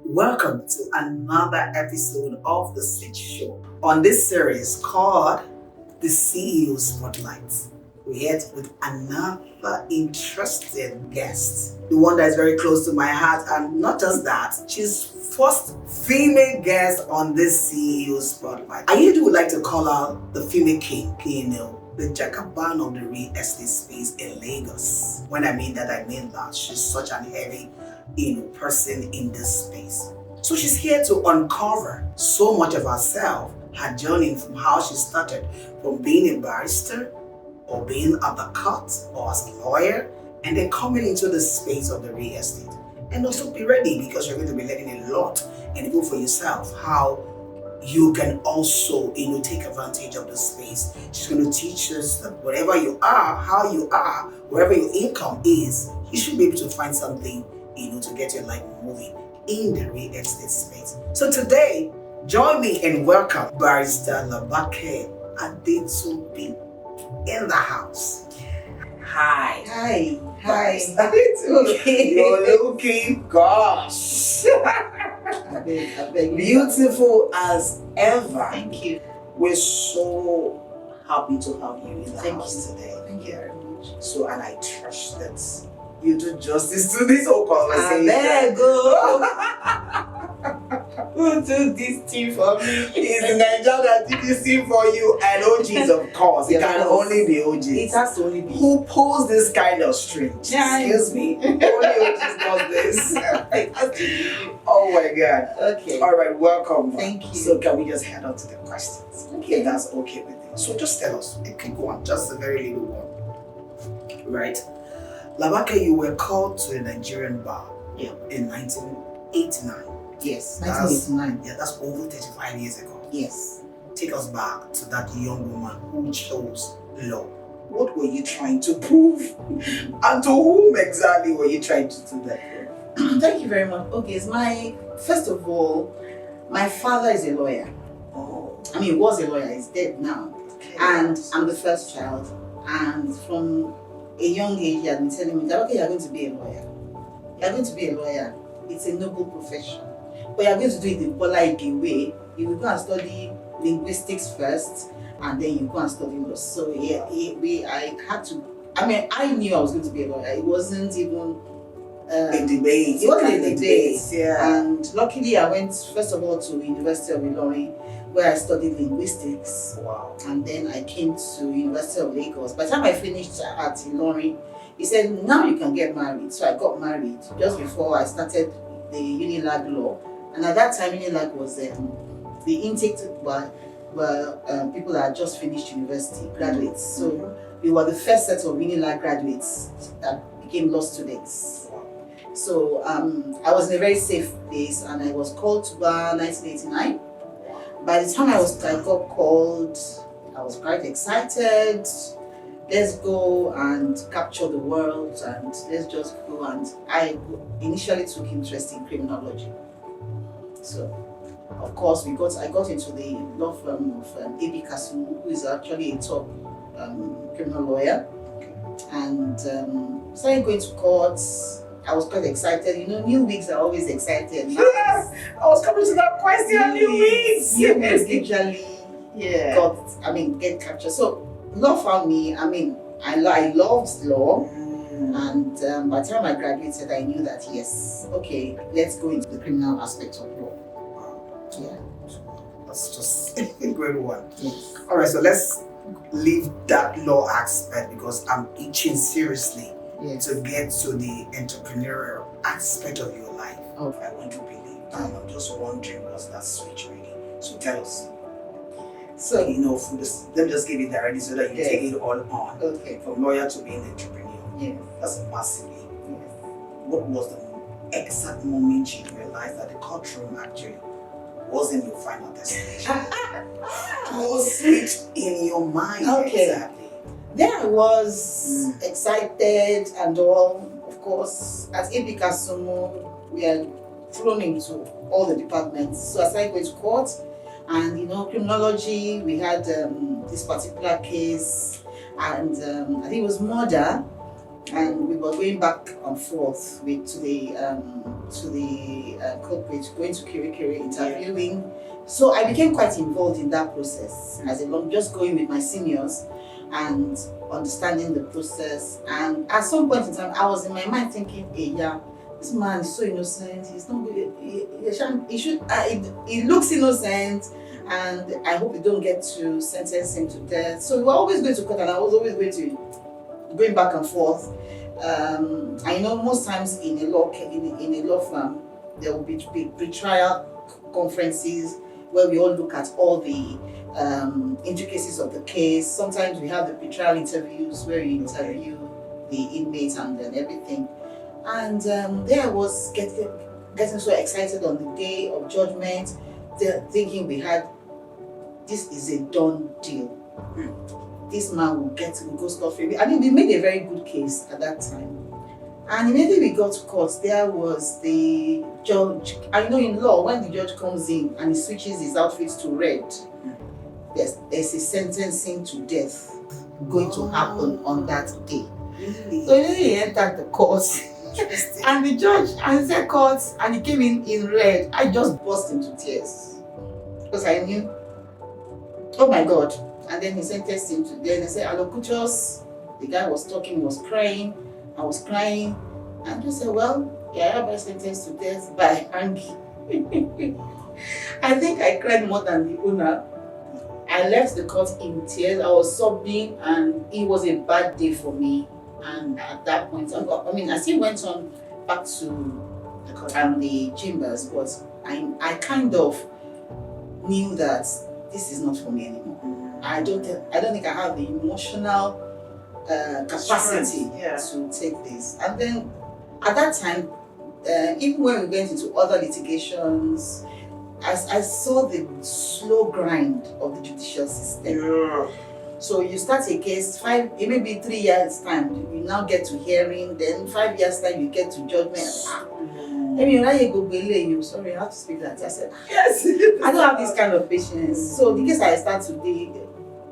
Welcome to another episode of The Switch Show. On this series called The CEO Spotlight, we're here with another interesting guest. The one that is very close to my heart, and not just that, she's first female guest on this CEO Spotlight. I usually would like to call her the female king, the Jacobin of the real estate space in Lagos. When I mean that she's such an heavy person in this space. So she's here to uncover so much of herself, her journey from how she started from being a barrister or being at the court or as a lawyer, and then coming into the space of the real estate. And also be ready, because you're going to be learning a lot, and even for yourself how you can also take advantage of the space. She's going to teach us that wherever you are, how you are, wherever your income is, you should be able to find something to get your life moving in the real estate space. So today, join me and welcome Barrister OmoLabake Adetumbi in the house. Hi. Hi. Okay. You're looking gosh. I beg. Beautiful as ever. Thank you. We're so happy to have you in the house today. Thank you very much. So, and I trust that you do justice to this whole conversation. There go. Who do this thing for me? It's the Nigerian that did this thing for you, and OGs, of course. It can only be OGs. It has to only be. Who pulls this kind of string? Yeah. Excuse me. Only OGs does this. It has to be. Oh my God. Okay. All right, welcome. Thank you. So can we just head on to the questions? Okay. If that's okay with you. So just tell us a quick one, just a very little one. Right? Labake, you were called to a Nigerian bar in 1989. Yes, 1989. Yeah, that's over 35 years ago. Yes. Take us back to that young woman who chose law. What were you trying to prove? And to whom exactly were you trying to do that for? Thank you very much. Okay, first of all, my father is a lawyer. Oh. He was a lawyer, he's dead now. Okay. And I'm the first child. And from a young age, he had been telling me that, okay, you're going to be a lawyer. You're going to be a lawyer. It's a noble profession. But you're going to do it the Olaige way. You will go and study linguistics first, and then you go and study law. So I knew I was going to be a lawyer. It wasn't even a debate. It wasn't a debate. Yeah. And luckily, I went first of all to University of Ilorin, where I studied linguistics. Wow. And then I came to University of Lagos. By the time I finished at Ilorin, he said, now you can get married. So I got married just before I started the Unilag law. And at that time, Unilag was the intake were people that had just finished university, graduates. So we were the first set of Unilag graduates that became law students. So I was in a very safe place, and I was called to bar 1989. By the time I got called, I was quite excited. Let's go and capture the world, and let's just go. And I initially took interest in criminology. So, of course, I got into the law firm of A.B. Kasumu, who is actually a top criminal lawyer. And started going to courts. I was quite excited. New wigs are always excited. Yes, I was coming to that question. New wigs. New wigs usually get captured. So law found me. I loved law, and by the time I graduated, I knew that yes, okay, let's go into the criminal aspect of law. Yeah, that's just a great one. Yes. All right, so let's leave that law aspect, because I'm itching seriously. Yes. To get to the entrepreneurial aspect of your life. Okay. I want to believe. I'm just wondering, what's that switch really? So tell us. So let me just give it directly so that you take it all on. Okay. From lawyer to being an entrepreneur. Yes. That's massively. Yes. What was the exact moment you realized that the courtroom actually wasn't your final destination? What switched in your mind? Okay. Exactly. Then I was excited and all. Of course, at A.B. Kasumu, we are thrown into all the departments. So I started going to court, and criminology, we had this particular case, and I think it was murder, and we were going back and forth to the to the corporate, going to Kirikiri, interviewing. So I became quite involved in that process as a long, just going with my seniors and understanding the process. And at some point in time, I was in my mind thinking, hey, yeah, this man is so innocent. He's not good. He should. He looks innocent, and I hope we don't get to sentence him to death. So we were always going to court, and I was always going back and forth. I know most times in a law firm, there will be pre-trial conferences where we all look at all the intricacies of the case. Sometimes we have the pre-trial interviews where you interview the inmates and then everything. And there I was getting so excited on the day of judgment, thinking this is a done deal. This man will go scot-free. I mean, we made a very good case at that time. And immediately we got to court, there was the judge. I know in law, when the judge comes in and he switches his outfit to red, there's a sentencing to death going to happen on that day. Really? So he entered the court. And the judge answered court and he came in red. I just burst into tears because I knew, oh my God. And then he sentenced him to death. They said, allocutus. The guy was talking, was crying. I was crying. And I just said, well, yeah, I sentenced to death by hanging. I think I cried more than the owner. I left the court in tears. I was sobbing, and it was a bad day for me. And at that point, I still went on back to the chambers, but I kind of knew that this is not for me anymore. I don't think I have the emotional capacity to take this. And then at that time, even when we went into other litigations, I saw the slow grind of the judicial system. Yeah. So you start a case, it may be 3 years time, you now get to hearing, then 5 years time you get to judgment. Sorry, I have to speak like that. I said, yes, I don't have this kind of patience. So the case I start today,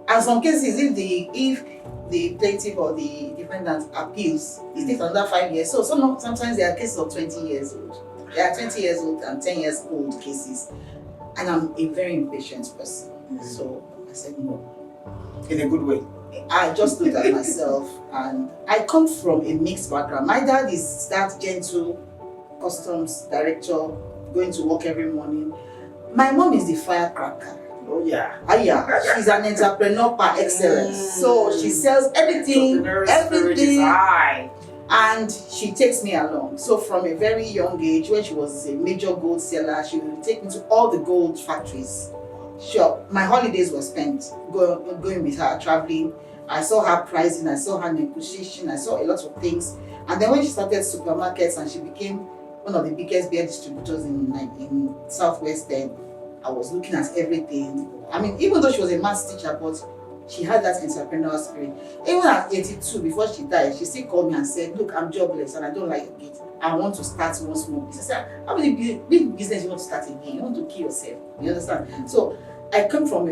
and some cases, if the plaintiff or the defendant appeals, it takes another 5 years. So sometimes there are cases of 20 years old. There are 20 years old and 10 years old cases. And I'm a very impatient person. So I said no. In a good way. I just looked at myself, and I come from a mixed background. My dad is that gentle customs director, going to work every morning. My mom is the firecracker. Oh yeah. She's an entrepreneur par excellence. So she sells everything, and she takes me along. So from a very young age, when she was a major gold seller, she would take me to all the gold factories. Sure, my holidays were spent going with her, traveling. I saw her pricing, I saw her negotiation, I saw a lot of things. And then when she started supermarkets and she became one of the biggest beer distributors in Southwest, then I was looking at everything. I mean, even though she was a maths teacher, but she had that entrepreneurial spirit. Even at 82, before she died, she still called me and said, look, I'm jobless and I don't like it. I want to start one small business. I said, how many big business you want to start again? You want to kill yourself. You understand? So I come from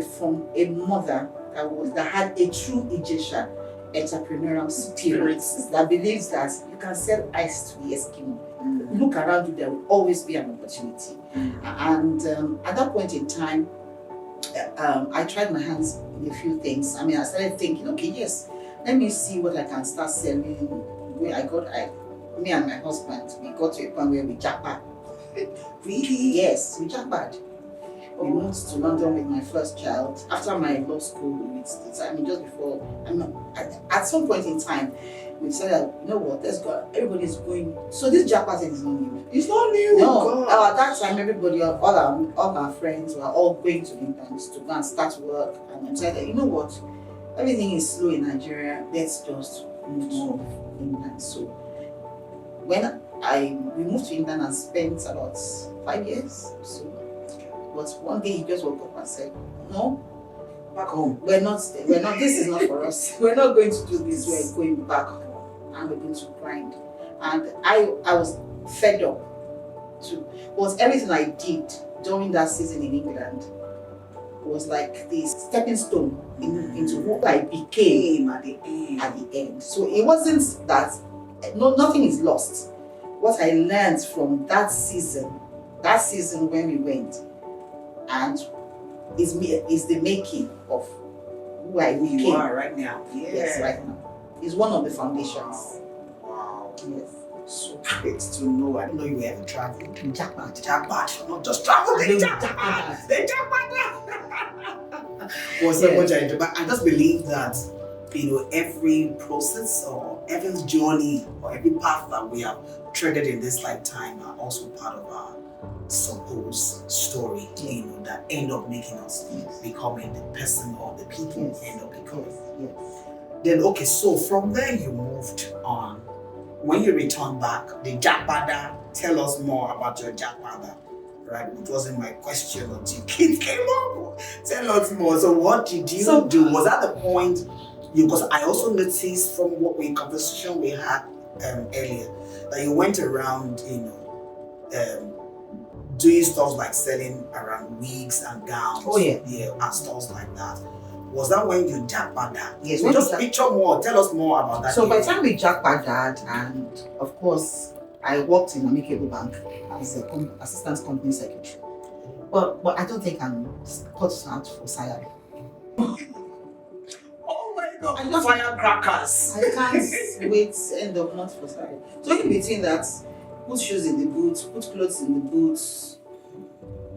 a mother that had a true Egyptian entrepreneurial spirit that believes that you can sell ice to the Eskimo. Look around you, there will always be an opportunity. And at that point in time, I tried my hands in a few things. I mean, I started thinking, okay, yes, let me see what I can start selling. Me and my husband, we got to a point where we jackpot. Really? Yes, we jackpot. We moved to London with my first child after my law school. Just before. At some point in time, we said, you know what? Let's go. Everybody's going. So this jackpot is not new. It's not new. No. At that time, everybody, all our friends were all going to England to go and start work. And I said, you know what? Everything is slow in Nigeria. Let's just move to England. So when we moved to England and spent about 5 years. So. But one day he just woke up and said, no, back home. We're not, this is not for us. We're not going to do this, we're going back home and we're going to grind. And I was fed up too. But everything I did during that season in England was like this stepping stone into who I became at the end. So it wasn't that, nothing is lost. what I learned from that season when we went, and is the making of who I became. You are right now. Yeah. Yes, right now. It's one of the foundations. Wow. Yes. So great to know. I didn't know you were ever traveling. Jackpot. Jackpot, not just traveling. Jackpot. The jackpot. Well, so much I enjoy. But I just believe that, every process or every journey or every path that we have treaded in this lifetime are also part of our supposed story, that end up making us becoming the person or the people end up becoming. Yes. Then, okay, so from there you moved on. When you returned back, the Jackpada, tell us more about your Jackpada, right? It wasn't my question until kids came up. Tell us more. So what did you do? Was that the point? Because I also noticed from conversation we had earlier, that you went around, doing stuff like selling around wigs and gowns. Oh yeah. Yeah, and stuff like that. Was that when you Jackpada? Yes. So just picture more. Tell us more about that. So by the time we Jackpada, and of course, I worked in Amicable Bank as an assistant company secretary. But I don't think I'm cut out for salary. Oh my God! I love firecrackers. I can't wait end of month for salary. So in between that, put shoes in the boots, put clothes in the boots,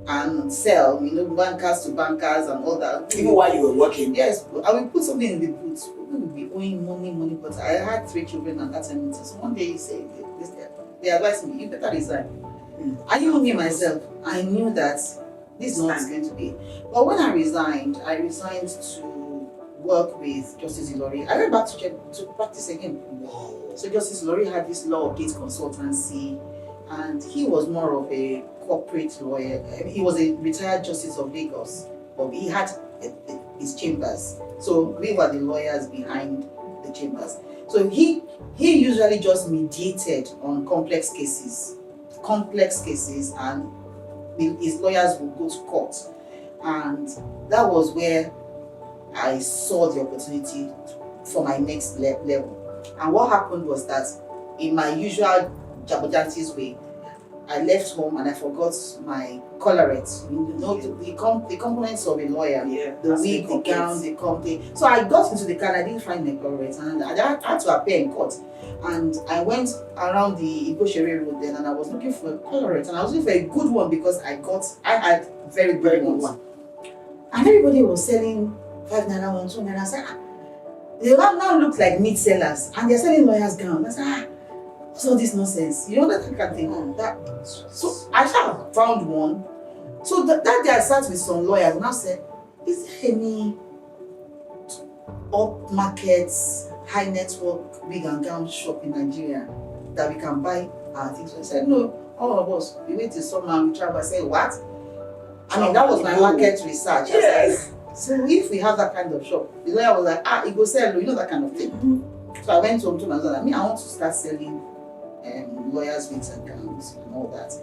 and sell, bankers to bankers and all that. Even while you were working? Yes, I will put something in the boots. People will be owing money, but I had 3 children at that time. So one day he said, they advised me, you better resign. I knew me myself. I knew that this is not going to be. But when I resigned to work with Justice Ilori. I went back to practice again. Wow. So Justice Ilori had this law update consultancy, and he was more of a corporate lawyer. He was a retired Justice of Lagos, but he had his chambers. So we were the lawyers behind the chambers. So he usually just mediated on complex cases, and his lawyers would go to court. And that was where I saw the opportunity for my next level. And what happened was that in my usual Jabojanti's way, I left home and I forgot my collarette. The components of a lawyer, the wig, the gown, the comb. So I got into the car and I didn't find my collarette, and I had to appear in court. And I went around the Igoshere road then, and I was looking for a collarette, and I was looking for a good one because I had very good ones. And everybody was selling 5 naira, 1, 2 naira. I said, they now look like meat sellers, and they're selling lawyers' gowns. I said, what's all this nonsense? You know that kind of thing. So I found one. So that day I sat with some lawyers and I said, is there any up markets, high network wig and gown shop in Nigeria that we can buy our things? So I said, no, all of us, we wait till summer and we travel. I said, what? I mean, that was my market research. Yes. So if we have that kind of shop, the lawyer was like, it go sell, that kind of thing. So I went home to my husband, I want to start selling lawyers' wigs and gowns and all that.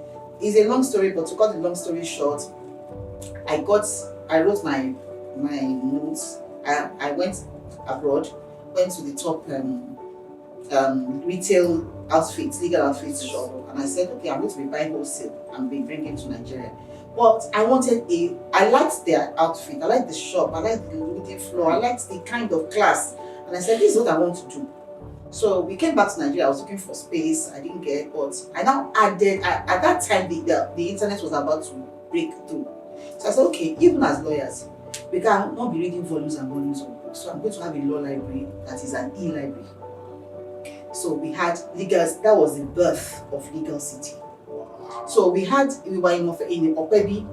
It's a long story, but to cut the long story short, I wrote my notes. I went abroad, went to the top retail outfits, legal outfits shop, and I said, okay, I'm going to be buying wholesale and be bringing to Nigeria. But I liked their outfit, I liked the shop, I liked the floor, I liked the kind of class, and I said, this is what I want to do. So we came back to Nigeria. I was looking for space. I didn't get, but I now added. At that time, the internet was about to break through. So I said, okay, even as lawyers, we cannot be reading volumes and volumes of books. So I'm going to have a law library that is an e-library. So we had legal. That was the birth of Legal City. Wow. So we were in Opebi,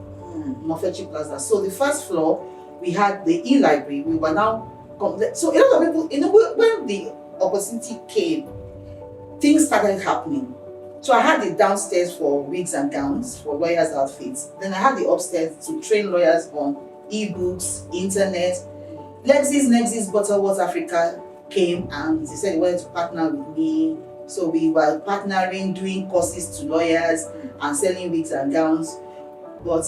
Mofechi Plaza. So the first floor, we had the e-library. We were now so a lot of people, when the opportunity came, things started happening. So I had the downstairs for wigs and gowns, for lawyers' outfits. Then I had the upstairs to train lawyers on e-books, internet. Nexus Butterworth Africa came and they said they wanted to partner with me. So we were partnering, doing courses to lawyers and selling wigs and gowns. But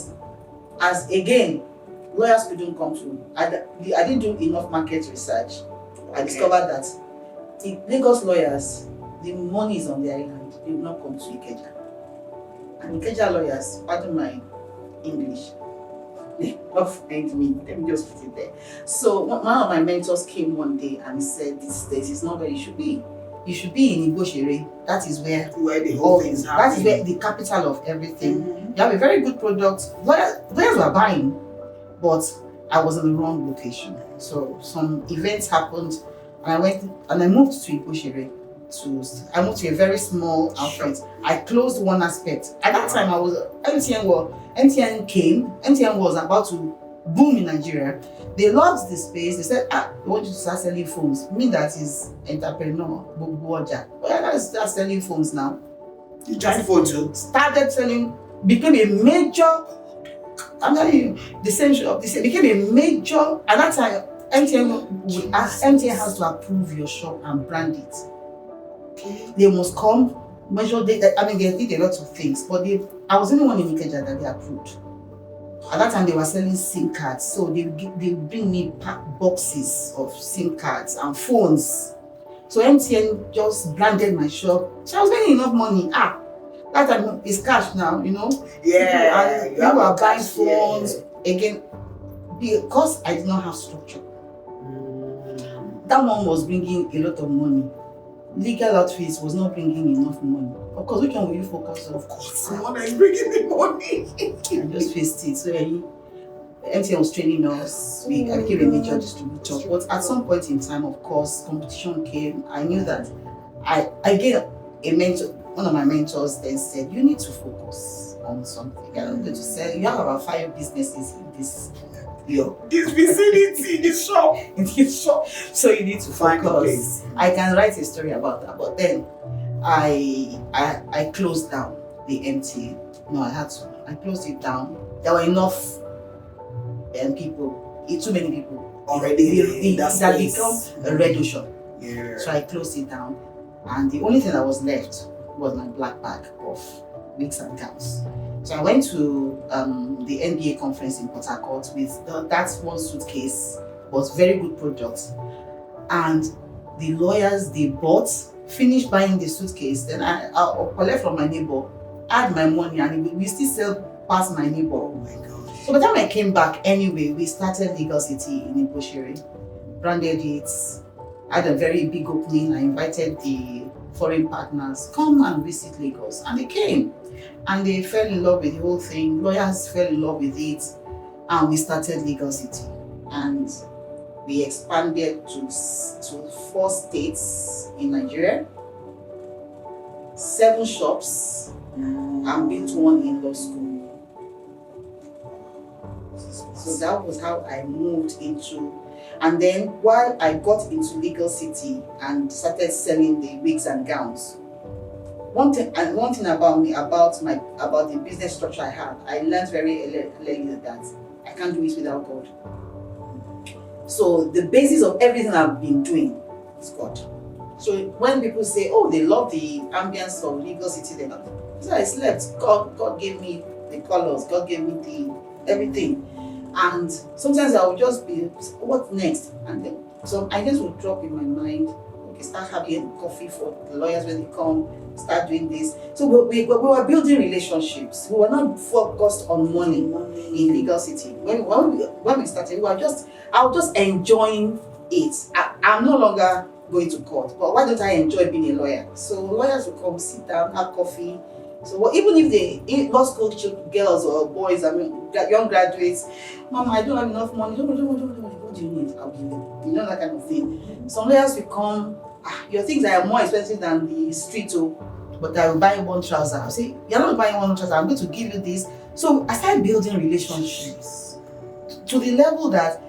as again, lawyers couldn't come through. I didn't do enough market research. I discovered that the Lagos lawyers, the money is on the island. they will not come to Ikeja. And Ikeja lawyers, pardon my English, they not find me. Let me just put it there. So one of my mentors came one day and he said, this is not where you should be. You should be in Igoshere. That is where the whole thing is happening. That is where the capital of everything. You have a very good product. Lawyers were buying, but I was in the wrong location. So some events happened, and I moved to Igoshere. I moved to a very small outfit. I closed one aspect. At that time, MTN came. MTN was about to boom in Nigeria. They loved the space. They said, we want you to start selling phones. Me, that is entrepreneur, Boboja. Well, I start selling phones now. You tried phone too? Started selling, became a major, I'm telling you, the same shop, became a major, at that time, MTN has to approve your shop and brand it. Okay. They must come, measure data. I mean, they did a lot of things, but I was the only one in Ikeja that they approved. At that time, they were selling SIM cards, so they bring me boxes of SIM cards and phones. So MTN just branded my shop. So I was making enough money. That time it's cash now, you know. Yeah. And people are buying phones again because I did not have structure. That one was bringing a lot of money. Legal outfits was not bringing enough money. Of course, which one will you focus on? Of course, the one that is bringing the money. I just faced it. So MTN was training us. I became a major distributor. But at some point in time, of course, competition came. I knew that I gave a mentor. One of my mentors then said, you need to focus on something. I'm going to say, you have about 5 businesses in this vicinity, this shop. In this shop. So you need to find a focus. place. I can write a story about that. But then I closed down the MTN. No, I had to. I closed it down. There were enough people, too many people already that become a radio shop. Yeah. So I closed it down. And the only thing that was left was my black bag of wigs and gowns. So I went to the NBA conference in Port Harcourt with that one suitcase, was very good products. And the lawyers they bought, finished buying the suitcase, then I'll collect from my neighbor, add my money, and we still sell past my neighbor. Oh my God. So by the time I came back anyway, we started Legal City in Igoshere, branded it, had a very big opening. I invited the foreign partners, come and visit Lagos. And they came. And they fell in love with the whole thing. Lawyers fell in love with it. And we started Legal City. And we expanded to 4 states in Nigeria, 7 shops, and built 1 in law school. So that was how I moved into. And then while I got into Legal City and started selling the wigs and gowns, one thing about me, about the business structure I have, I learned very early that I can't do it without God. So the basis of everything I've been doing is God. So when people say, oh, they love the ambience of Legal City, then I slept. God gave me the colors, God gave me the everything. And sometimes I would just be, what next? And then some ideas would drop in my mind. Okay, start having coffee for the lawyers when they come, start doing this. So we were building relationships. We were not focused on money in Legal City. When we started, I was just enjoying it. I'm no longer going to court, but why don't I enjoy being a lawyer? So lawyers will come, sit down, have coffee. So even if they law school girls or boys, I mean young graduates, Mama, I don't have enough money. Don't. What do you need? I'll give you. You know, that kind of thing. Some lawyers will come, your things are more expensive than the street, but I will buy 1 trouser. I'll say, you're not buying 1 trouser, I'm going to give you this. So I started building relationships to the level that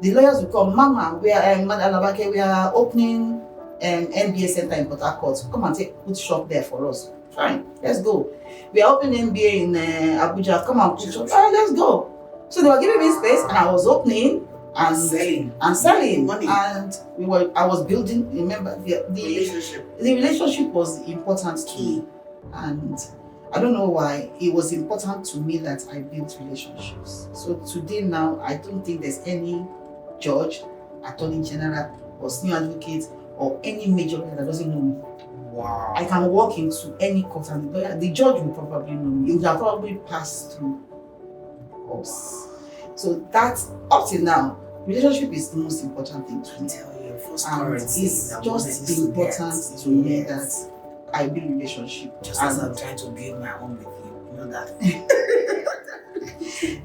the lawyers will come, Mama, we are opening an MBA center in Port Harcourt. Come and put shop there for us. Fine, let's go. We are opening MBA in Abuja. Come and put shop. Fine, let's go. So they were giving me space, and I was opening and selling money. And I was building. Remember, the relationship. The relationship was important to me, and I don't know why it was important to me that I built relationships. So today now, I don't think there's any judge, attorney general, or senior advocate, or any major lawyer that doesn't know me. Wow. I can walk into any court and the judge will probably know me. He would have probably passed through us. So that's up till now. Relationship is the most important thing to me. Tell you, first And currency it's that just woman important needs to to me get. that I build relationship. Just as I'm trying to build my own with you. You know that.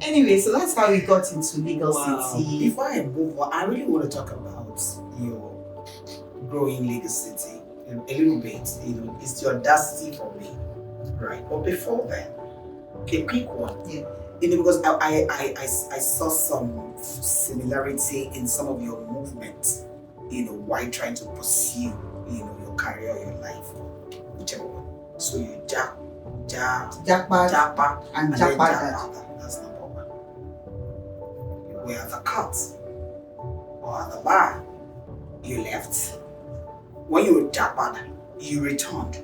Anyway, so that's how we got into Legal Wow. City. Before I move on, I really want to talk about your growing Legal City a little bit. You know, it's the audacity for me, right? But before then, a quick one. Yeah. You know, because I saw some similarity in some of your movements. You know, while trying to pursue, you know, your career, your life, whichever one. So you Japa and then Japa. Japa. That's number one. You were at the court or at the bar. You left. When you were Japa, you returned.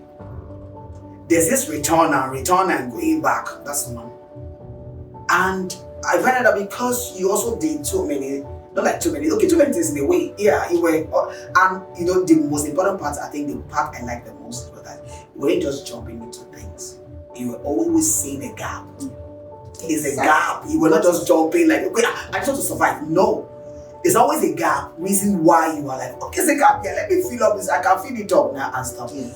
There's this return and going back. That's one. And I found out that because you also did too many things in a way. Yeah, you were, and you know, the most important part, I think the part I like the most was that you weren't just jumping into things. You were always seeing a gap. There's a gap. You were not just jumping like, okay, I just want to survive. No. There's always a gap. Reason why you are like, okay, there's a gap here. Let me fill up this. I can fill it up now and stuff. Yeah.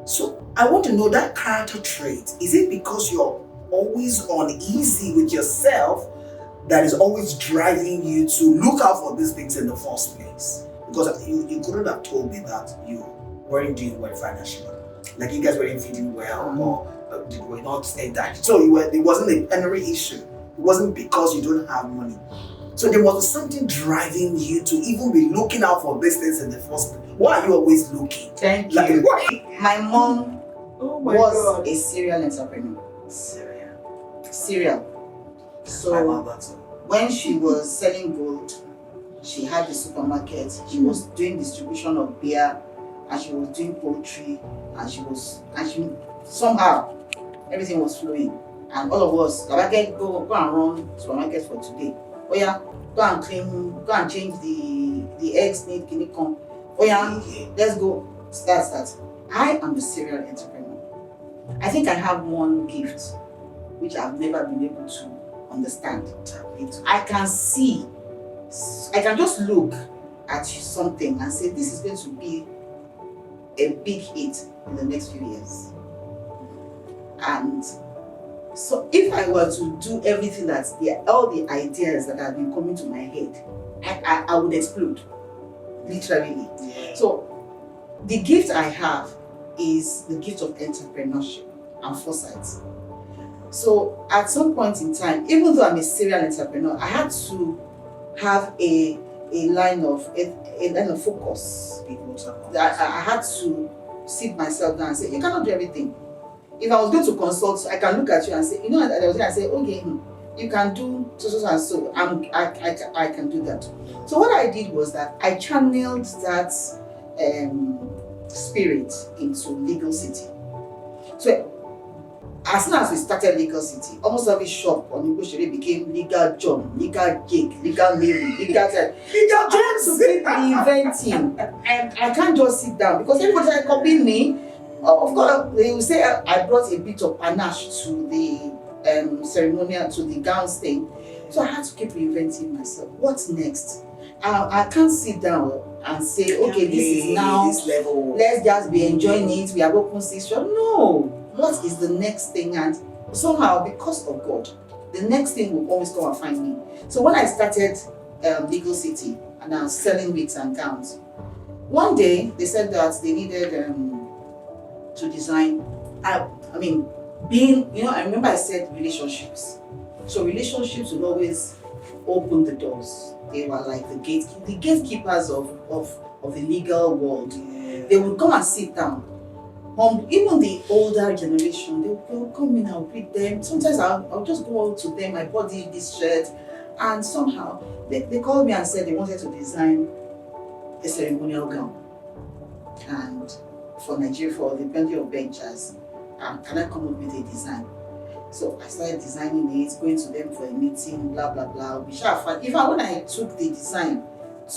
So I want to know that character trait. Is it because you're always uneasy with yourself that is always driving you to look out for these things in the first place? Because you couldn't have told me that you weren't doing well financially. Like you guys weren't feeding well or you were not that. So there wasn't a plenary issue. It wasn't because you don't have money. So there was something driving you to even be looking out for these things in the first place. Why are you always looking? Thank Like, you. why? My mom My was God. a serial entrepreneur. Serial. I So love that too. when she was selling gold, she had the supermarket. She was doing distribution of beer, and she was doing poultry, and she somehow everything was flowing. And all of us, go and run supermarket for today. Oh yeah, go and change the eggs need can you come? Oh yeah, let's go. Start. I am the serial entrepreneur. I think I have one gift which I've never been able to understand. I can just look at something and say this is going to be a big hit in the next few years. And so if I were to do everything all the ideas that have been coming to my head, I would explode, literally. Yeah. So the gift I have is the gift of entrepreneurship and foresight. So at some point in time, even though I'm a serial entrepreneur, I had to have a line of focus. I had to sit myself down and say, you cannot do everything. If I was going to consult, I can look at you and say, you know, I was going to say, okay, you can do so and so. I can do that. So what I did was that I channeled that spirit into Legal City. So as soon as we started Legal City, almost every shop on Igbo became Legal John, Legal Jake, Legal Mary, Legal Ted. Legal John to keep reinventing. And I can't just sit down because everybody started copying me. Of course, they will say I brought a bit of panache to the ceremonial, to the gowns thing. So I had to keep reinventing myself. What's next? I can't sit down and say, okay, this is now, this level. Let's just be enjoying it. We have open 6 shops. No. What is the next thing? And somehow, because of God, the next thing will always come and find me. So when I started Legal City and I was selling wigs and gowns, one day they said that they needed to design. I remember I said relationships. So relationships will always open the doors. They were like the gatekeepers of the legal world. Yeah. They would come and sit down. Even the older generation, they will come in, I'll greet them. Sometimes I'll just go out to them, I bought this shirt, and somehow they called me and said they wanted to design a ceremonial gown. And for Nigeria, for the plenty of benchers, can I come up with a design? So I started designing it, going to them for a meeting, blah blah blah. Even when I took the design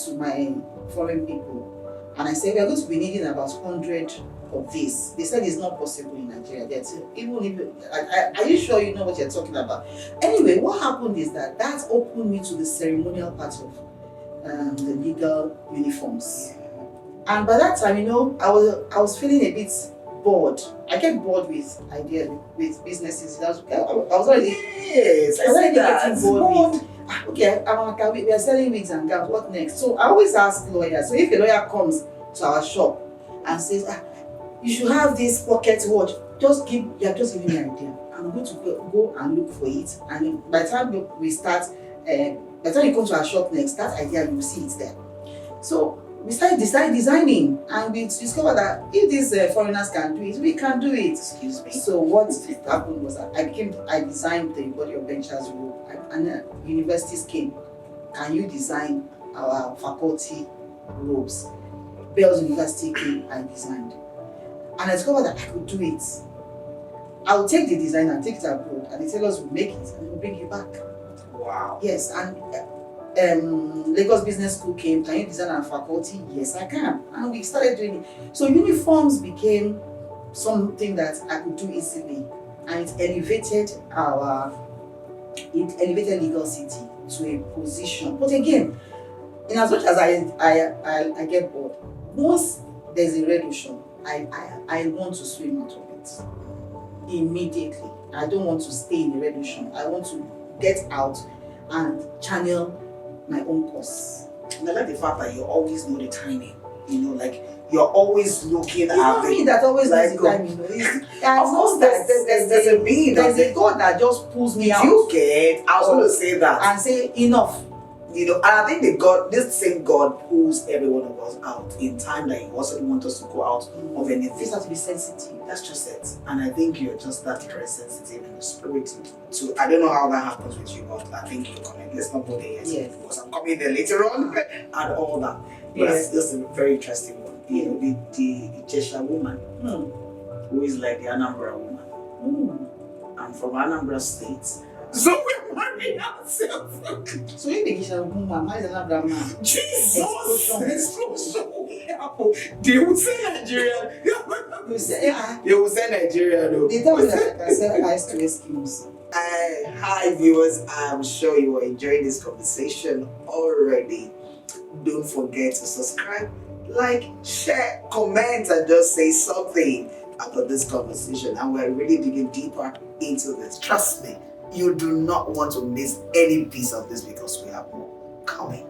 to my foreign people, and I said we are going to be needing about 100 of this. They said it's not possible in Nigeria. That even if are you sure you know what you're talking about? Anyway, what happened is that opened me to the ceremonial part of the legal uniforms. And by that time, I was feeling a bit bored. I get bored with ideas, with businesses. I was already getting bored with. Okay, we are selling wigs and gowns. What next? So I always ask lawyers. So if a lawyer comes to our shop and says, you should have this pocket watch, you're just giving me an idea. I'm going to go and look for it. And by the time we start, by the time you come to our shop next, that idea, you will see it there. So we started designing, and we discovered that if these foreigners can do it, we can do it. Excuse me. So what happened was that I designed the body of benchers robe, and universities came. Can you design our faculty robes? Bells University came, I designed. And I discovered that I could do it. I will take the design and take it abroad, and the tailors will make it and we'll bring it back. Wow. Yes, and Lagos Business School came. Can you design our faculty? Yes, I can. And we started doing it. So uniforms became something that I could do easily, and it elevated Legal City to a position. But again, in as much as I get bored, once there's a red ocean, I want to swim out of it immediately. I don't want to stay in the red ocean. I want to get out and channel my own course. And I like the fact that you always know the timing. Like you're always looking at not me that always knows the timing. Of course, there's a being. There's a God that just pulls me out. You get. I was going to say that and say enough. And I think this same God pulls every one of us out in time that He also wants us to go out of anything. This has to be sensitive. That's just it. And I think you're just that very sensitive in the spirit too. I don't know how that happens with you, but I think you're coming. Let's not go there yet. Yes. Because I'm coming there later on and all that. But that's a very interesting one. The Ijesha woman, who is like the Anambra woman. I'm from Anambra State. So we're marrying ourselves. So you think Ijesha woman married Anambra man? Jesus! Explosion. They will say Nigeria. They will say Nigeria though. They tell me that I can sell ice to Eskimos. Hi viewers, I'm sure you are enjoying this conversation already. Don't forget to subscribe, like, share, comment, and just say something about this conversation. And we're really digging deeper into this. Trust me, you do not want to miss any piece of this because we have more coming.